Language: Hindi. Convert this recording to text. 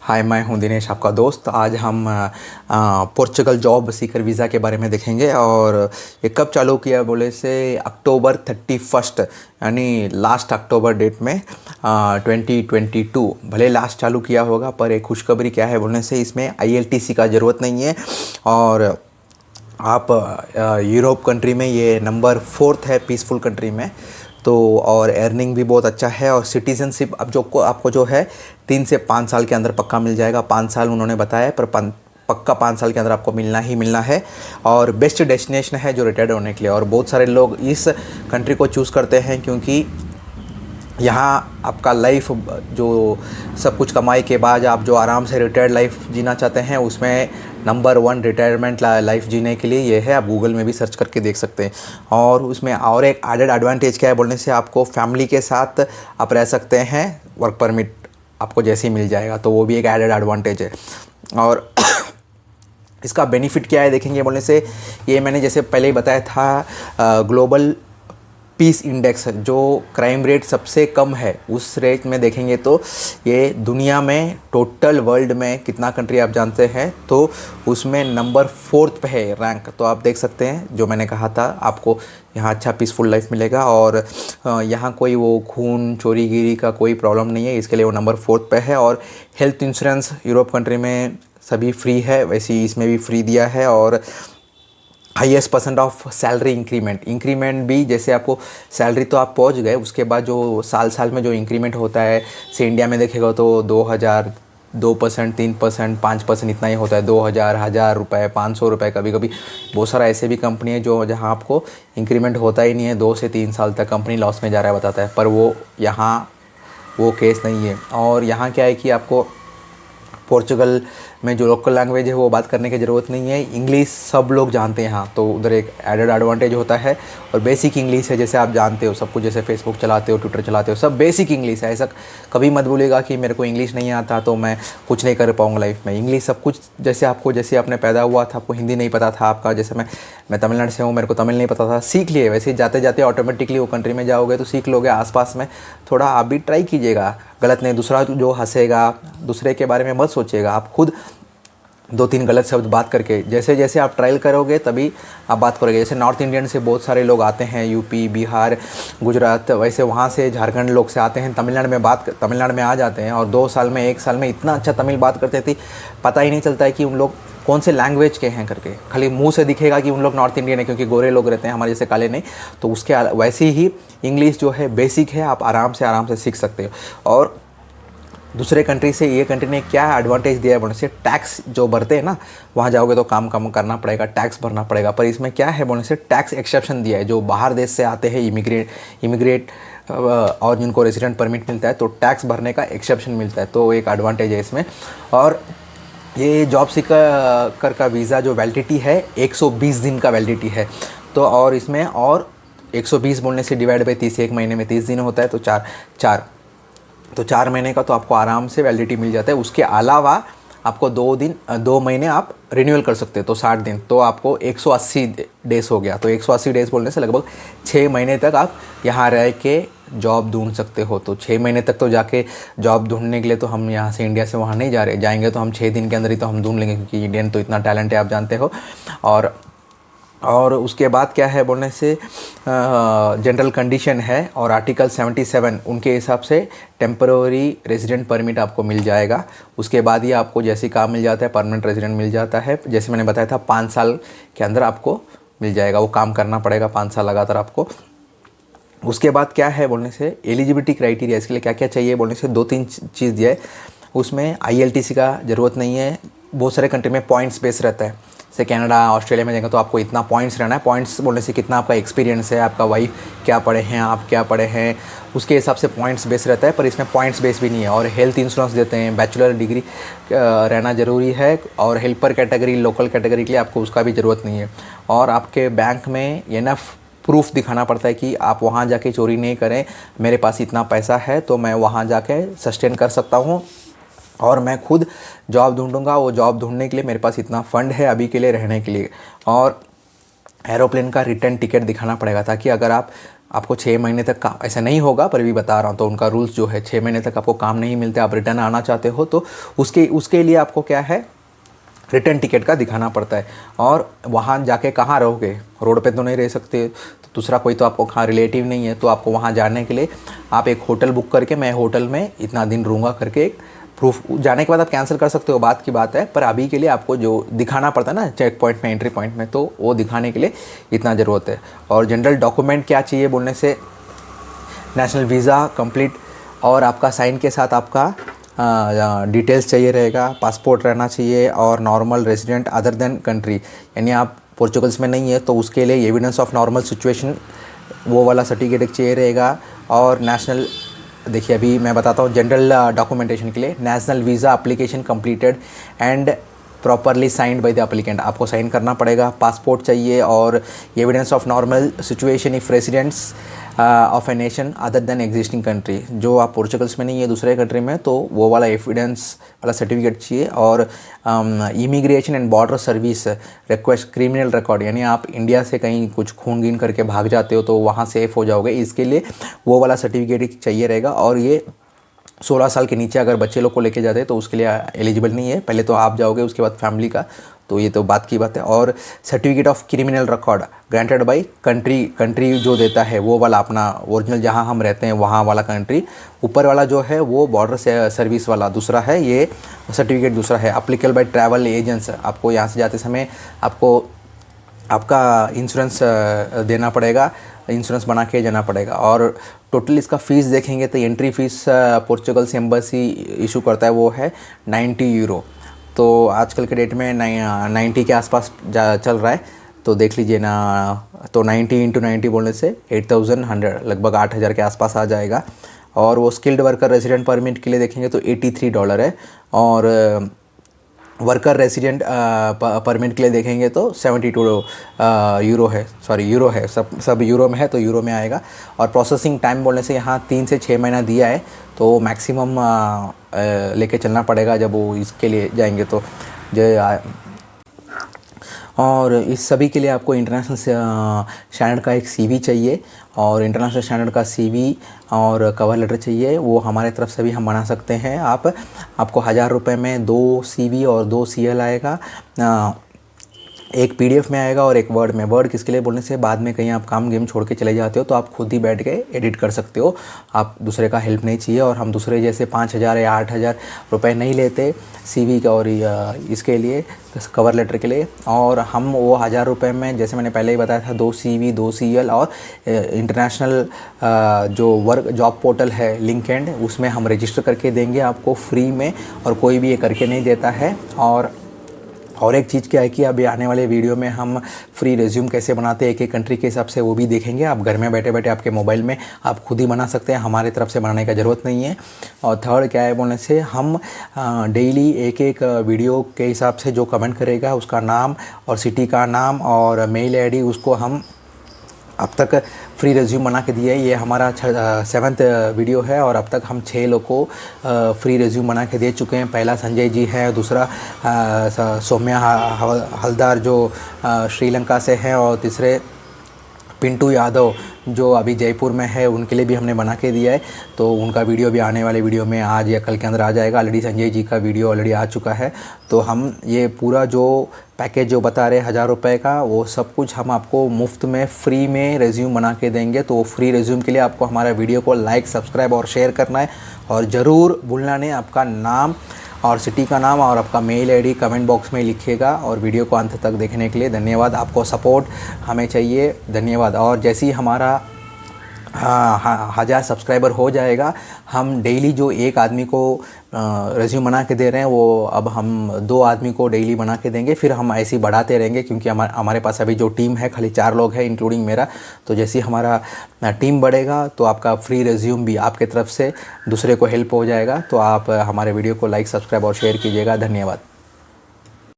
हाय, मैं हूं दिनेश, आपका दोस्त। आज हम पोर्चुगल जॉब सीकर वीज़ा के बारे में देखेंगे। और ये कब चालू किया बोले से अक्टूबर 31 यानी लास्ट अक्टूबर डेट में 2022 भले लास्ट चालू किया होगा, पर एक खुशखबरी क्या है बोलने से इसमें IELTS का ज़रूरत नहीं है। और आप यूरोप कंट्री में ये नंबर 4 है पीसफुल कंट्री में। तो और अर्निंग भी बहुत अच्छा है। और सिटीज़नशिप अब जो आपको जो है 3 से 5 साल के अंदर पक्का मिल जाएगा। 5 साल उन्होंने बताया है, पर पक्का 5 साल के अंदर आपको मिलना ही मिलना है। और बेस्ट डेस्टिनेशन है जो रिटायर्ड होने के लिए। और बहुत सारे लोग इस कंट्री को चूज़ करते हैं क्योंकि यहाँ आपका लाइफ जो सब कुछ कमाई के बाद आप जो आराम से रिटायर्ड लाइफ जीना चाहते हैं, उसमें नंबर 1 रिटायरमेंट लाइफ जीने के लिए ये है। आप गूगल में भी सर्च करके देख सकते हैं। और उसमें और एक एडेड एडवांटेज क्या है बोलने से, आपको फैमिली के साथ आप रह सकते हैं। वर्क परमिट आपको जैसे ही मिल जाएगा, तो वो भी एक एडेड एडवांटेज है। और इसका बेनिफिट क्या है देखेंगे बोलने से, ये मैंने जैसे पहले ही बताया था, ग्लोबल पीस इंडेक्स जो क्राइम रेट सबसे कम है, उस रेट में देखेंगे तो ये दुनिया में टोटल वर्ल्ड में कितना कंट्री आप जानते हैं, तो उसमें नंबर 4 पे है रैंक। तो आप देख सकते हैं, जो मैंने कहा था आपको यहाँ अच्छा पीसफुल लाइफ मिलेगा। और यहाँ कोई वो खून चोरीगिरी का कोई प्रॉब्लम नहीं है, इसके लिए वो नंबर 4 पे है। और हेल्थ इंश्योरेंस यूरोप कंट्री में सभी फ्री है, वैसे ही इसमें भी फ्री दिया है। और हाईएस्ट % ऑफ सैलरी इंक्रीमेंट भी, जैसे आपको सैलरी तो आप पहुंच गए, उसके बाद जो साल में जो इंक्रीमेंट होता है, से इंडिया में देखेगा तो 2000 2%, 3%, 5% इतना ही होता है। 2000, 1000 रुपये, 500 रुपये, कभी कभी बहुत सारा ऐसे भी कंपनी है जो जहां आपको इंक्रीमेंट होता ही नहीं है। 2 से 3 साल तक कंपनी लॉस में जा रहा है बताता है, पर वो यहाँ वो केस नहीं है। और यहाँ क्या है कि आपको पोर्चुगल में जो लोकल लैंग्वेज है वो बात करने की ज़रूरत नहीं है। इंग्लिश सब लोग जानते हैं यहाँ, तो उधर एक एडेड एडवांटेज होता है। और बेसिक इंग्लिश है, जैसे आप जानते हो सब कुछ, जैसे फेसबुक चलाते हो, ट्विटर चलाते हो, सब बेसिक इंग्लिश है। ऐसा कभी मत बोलेगा कि मेरे को इंग्लिश नहीं आता तो मैं कुछ नहीं कर पाऊँगा लाइफ में। इंग्लिश सब कुछ, जैसे आपने पैदा हुआ था आपको हिंदी नहीं पता था आपका, जैसे मैं तमिलनाडु से हूँ, मेरे को तमिल नहीं पता था, सीख लिए। वैसे जाते जाते ऑटोमेटिकली वो कंट्री में जाओगे तो सीख लोगे। आसपास में थोड़ा आप भी ट्राई कीजिएगा, गलत नहीं। दूसरा जो हंसेगा, दूसरे के बारे में मत सोचिएगा। आप खुद 2-3 गलत शब्द बात करके, जैसे जैसे आप ट्रायल करोगे तभी आप बात करोगे। जैसे नॉर्थ इंडियन से बहुत सारे लोग आते हैं, यूपी, बिहार, गुजरात, वैसे वहाँ से झारखंड लोग से आते हैं, तमिलनाडु में आ जाते हैं। और 2 साल में 1 साल में इतना अच्छा तमिल बात करते थे, पता ही नहीं चलता है कि उन लोग कौन से लैंग्वेज के हैं करके। खाली मुंह से दिखेगा कि उन लोग नॉर्थ इंडियन है, क्योंकि गोरे लोग रहते हैं, हमारे जैसे काले नहीं। तो उसके वैसे ही इंग्लिश जो है बेसिक है, आप आराम से सीख सकते हो। और दूसरे कंट्री से ये कंट्री ने क्या एडवांटेज दिया है बोलने से, टैक्स जो भरते हैं ना, वहाँ जाओगे तो काम करना पड़ेगा, टैक्स भरना पड़ेगा। पर इसमें क्या है बोलने से, टैक्स एक्सेप्शन दिया है। जो बाहर देश से आते हैं इमिग्रेट और जिनको रेजिडेंट परमिट मिलता है, तो टैक्स भरने का एक्सेप्शन मिलता है, तो एक एडवांटेज है इसमें। और ये जॉब सीकर का वीज़ा जो वैलिडिटी है 120 दिन का वैलिडिटी है। तो और इसमें और 120 बोलने से डिवाइड बाई 30, 1 महीने में 30 दिन होता है, तो 4 महीने का तो आपको आराम से वैलिडिटी मिल जाता है। उसके अलावा आपको 2 महीने आप रिन्यूअल कर सकते हैं, तो 60 दिन, तो आपको 180 डेज़ हो गया। तो 180 डेज़ बोलने से लगभग 6 महीने तक आप यहाँ रह के जॉब ढूंढ सकते हो। तो 6 महीने तक तो जाके जॉब ढूंढने के लिए तो हम यहाँ से इंडिया से वहाँ नहीं जाएंगे, तो हम 6 दिन के अंदर ही तो हम ढूंढ लेंगे, क्योंकि इंडियन तो इतना टैलेंट है, आप जानते हो। और उसके बाद क्या है बोलने से, जनरल कंडीशन है और आर्टिकल 77 उनके हिसाब से टेम्पररी रेजिडेंट परमिट आपको मिल जाएगा। उसके बाद ही आपको जैसे काम मिल जाता है, परमानेंट रेजिडेंट मिल जाता है। जैसे मैंने बताया था 5 साल के अंदर आपको मिल जाएगा, वो काम करना पड़ेगा 5 साल लगातार आपको। उसके बाद क्या है बोलने से, एलिजिबिलिटी क्राइटेरिया, इसके लिए क्या क्या चाहिए बोलने से 2-3 चीज़ दिया है उसमें। IELTS का ज़रूरत नहीं है। बहुत सारे कंट्री में पॉइंट्स बेस रहता है, जैसे कनाडा, ऑस्ट्रेलिया में जाएंगे तो आपको इतना पॉइंट्स रहना है। पॉइंट्स बोलने से कितना आपका एक्सपीरियंस है, आपका वाइफ क्या पढ़े हैं, आप क्या पढ़े हैं, उसके हिसाब से पॉइंट्स बेस रहता है। पर इसमें पॉइंट्स बेस भी नहीं है। और हेल्थ इंश्योरेंस देते हैं, बैचलर डिग्री रहना ज़रूरी है। और हेल्पर कैटेगरी, लोकल कैटेगरी के लिए आपको उसका भी ज़रूरत नहीं है। और आपके बैंक में इनफ प्रूफ दिखाना पड़ता है कि आप वहाँ जाके चोरी नहीं करें, मेरे पास इतना पैसा है तो मैं वहाँ जाके सस्टेन कर सकता हूँ और मैं खुद जॉब ढूंढूंगा। वो जॉब ढूंढने के लिए मेरे पास इतना फ़ंड है अभी के लिए रहने के लिए। और एरोप्लेन का रिटर्न टिकट दिखाना पड़ेगा, ताकि अगर आप आपको 6 महीने तक का ऐसा नहीं होगा, पर भी बता रहा हूँ। तो उनका रूल्स जो है 6 महीने तक आपको काम नहीं मिलते, आप रिटर्न आना चाहते हो तो उसके लिए आपको क्या है, रिटर्न टिकट का दिखाना पड़ता है। और वहाँ जाके कहाँ रहोगे, रोड पे तो नहीं रह सकते, तो दूसरा कोई तो आपको कहाँ रिलेटिव नहीं है, तो आपको वहाँ जाने के लिए आप एक होटल बुक करके, मैं होटल में इतना दिन रहूँगा करके एक प्रूफ, जाने के बाद आप कैंसिल कर सकते हो, बात की बात है। पर अभी के लिए आपको जो दिखाना पड़ता है ना चेक पॉइंट में, एंट्री पॉइंट में, तो वो दिखाने के लिए इतना ज़रूरत है। और जनरल डॉक्यूमेंट क्या चाहिए बोलने से, नेशनल वीज़ा कंप्लीट और आपका साइन के साथ आपका डिटेल्स चाहिए रहेगा, पासपोर्ट रहना चाहिए और normal resident other than country, यानी आप पोर्चुगल्स में नहीं है तो उसके लिए एविडेंस ऑफ नॉर्मल सिचुएशन वो वाला सर्टिफिकेट चाहिए रहेगा। और नेशनल, देखिए अभी मैं बताता हूँ जनरल डॉक्यूमेंटेशन के लिए, national visa application completed and properly signed by the applicant, आपको साइन करना पड़ेगा। पासपोर्ट चाहिए और evidence of normal situation if residents of a nation other than existing country, जो आप पोर्चुगल्स में नहीं है दूसरे कंट्री में, तो वो वाला एविडेंस वाला सर्टिफिकेट चाहिए। और immigration and border service request criminal record, यानी आप इंडिया से कहीं कुछ खून गिन करके भाग जाते हो तो वहाँ सेफ हो जाओगे, इसके लिए वो वाला सर्टिफिकेट चाहिए रहेगा। और ये 16 साल के नीचे अगर बच्चे लोग को लेके जाते हैं तो उसके लिए एलिजिबल नहीं है, पहले तो आप जाओगे उसके बाद फैमिली का, तो ये तो बात की बात है। और certificate of criminal record granted by country जो देता है वो वाला अपना ओरिजिनल जहाँ हम रहते हैं वहाँ वाला कंट्री, ऊपर वाला जो है वो बॉर्डर से सर्विस वाला दूसरा है, ये सर्टिफिकेट दूसरा है। अप्लीकेबल बाय ट्रैवल एजेंट्स, आपको यहाँ से जाते समय आपको आपका इंश्योरेंस देना पड़ेगा, इंश्योरेंस बना के जाना पड़ेगा। और टोटल इसका फ़ीस देखेंगे तो एंट्री फ़ीस पोर्चुगल से एम्बेसी इशू करता है वो है 90 यूरो, तो आजकल के डेट में 90 के आसपास चल रहा है, तो देख लीजिए ना। तो 90 × 90 बोलने से 8100, लगभग 8000 के आसपास आ जाएगा। और वो स्किल्ड वर्कर रेजिडेंट परमिट के लिए देखेंगे तो $83 है। और वर्कर रेसिडेंट परमिट के लिए देखेंगे तो 72 यूरो है, सॉरी यूरो है, सब यूरो में है तो यूरो में आएगा। और प्रोसेसिंग टाइम बोलने से यहाँ 3 से 6 महीना दिया है, तो मैक्सिमम लेके चलना पड़ेगा जब वो इसके लिए जाएंगे तो और इस सभी के लिए आपको इंटरनेशनल स्टैंडर्ड का एक सीवी चाहिए, और इंटरनेशनल स्टैंडर्ड का सीवी और कवर लेटर चाहिए, वो हमारे तरफ से भी हम बना सकते हैं। आपको 1000 रुपये में 2 सीवी और 2 सीएल आएगा, एक पीडीएफ में आएगा और एक वर्ड में। वर्ड किसके लिए बोलने से, बाद में कहीं आप काम गेम छोड़ के चले जाते हो तो आप खुद ही बैठ के एडिट कर सकते हो, आप दूसरे का हेल्प नहीं चाहिए। और हम दूसरे जैसे 5000 या 8000 रुपये नहीं लेते सीवी का और इसके लिए कवर लेटर के लिए। और हम वो 1000 रुपये में, जैसे मैंने पहले ही बताया था, 2 सीवी 2 सीएल और इंटरनेशनल जो वर्क जॉब पोर्टल है लिंक्डइन, उसमें हम रजिस्टर करके देंगे आपको फ्री में, और कोई भी ये करके नहीं देता है। और एक चीज़ क्या है कि अभी आने वाले वीडियो में हम फ्री रिज्यूम कैसे बनाते हैं एक एक कंट्री के हिसाब से, वो भी देखेंगे। आप घर में बैठे बैठे आपके मोबाइल में आप खुद ही बना सकते हैं, हमारे तरफ से बनाने का ज़रूरत नहीं है। और थर्ड क्या है बोलने से, हम डेली एक एक वीडियो के हिसाब से जो कमेंट करेगा उसका नाम और सिटी का नाम और मेल आईडी, उसको हम अब तक फ्री रिज्यूम बना के दिया है। ये हमारा 7th वीडियो है और अब तक हम 6 लोग को फ्री रिज्यूम बना के दे चुके हैं। पहला संजय जी है, दूसरा सौम्या हलदार जो श्रीलंका से हैं, और तीसरे पिंटू यादव जो अभी जयपुर में है, उनके लिए भी हमने बना के दिया है। तो उनका वीडियो भी आने वाले वीडियो में आज या कल के अंदर आ जाएगा। ऑलरेडी संजय जी का वीडियो ऑलरेडी आ चुका है। तो हम ये पूरा जो पैकेज जो बता रहे हैं 1000 रुपये का, वो सब कुछ हम आपको मुफ्त में फ्री में रिज्यूम बना के देंगे। तो फ्री रिज्यूम के लिए आपको हमारा वीडियो को लाइक, सब्सक्राइब और शेयर करना है, और ज़रूर भूलना नहीं आपका नाम और सिटी का नाम और आपका मेल आईडी कमेंट बॉक्स में लिखिएगा। और वीडियो को अंत तक देखने के लिए धन्यवाद। आपको सपोर्ट हमें चाहिए, धन्यवाद। और जैसे ही हमारा 1000 सब्सक्राइबर हो जाएगा, हम डेली जो एक आदमी को रिज्यूम बना के दे रहे हैं, वो अब हम 2 आदमी को डेली बना के देंगे। फिर हम ऐसे ही बढ़ाते रहेंगे, क्योंकि हमारे पास अभी जो टीम है खाली 4 लोग हैं इंक्लूडिंग मेरा। तो जैसे ही हमारा टीम बढ़ेगा तो आपका फ्री रिज्यूम भी आपके तरफ से दूसरे को हेल्प हो जाएगा। तो आप हमारे वीडियो को लाइक, सब्सक्राइब और शेयर कीजिएगा। धन्यवाद।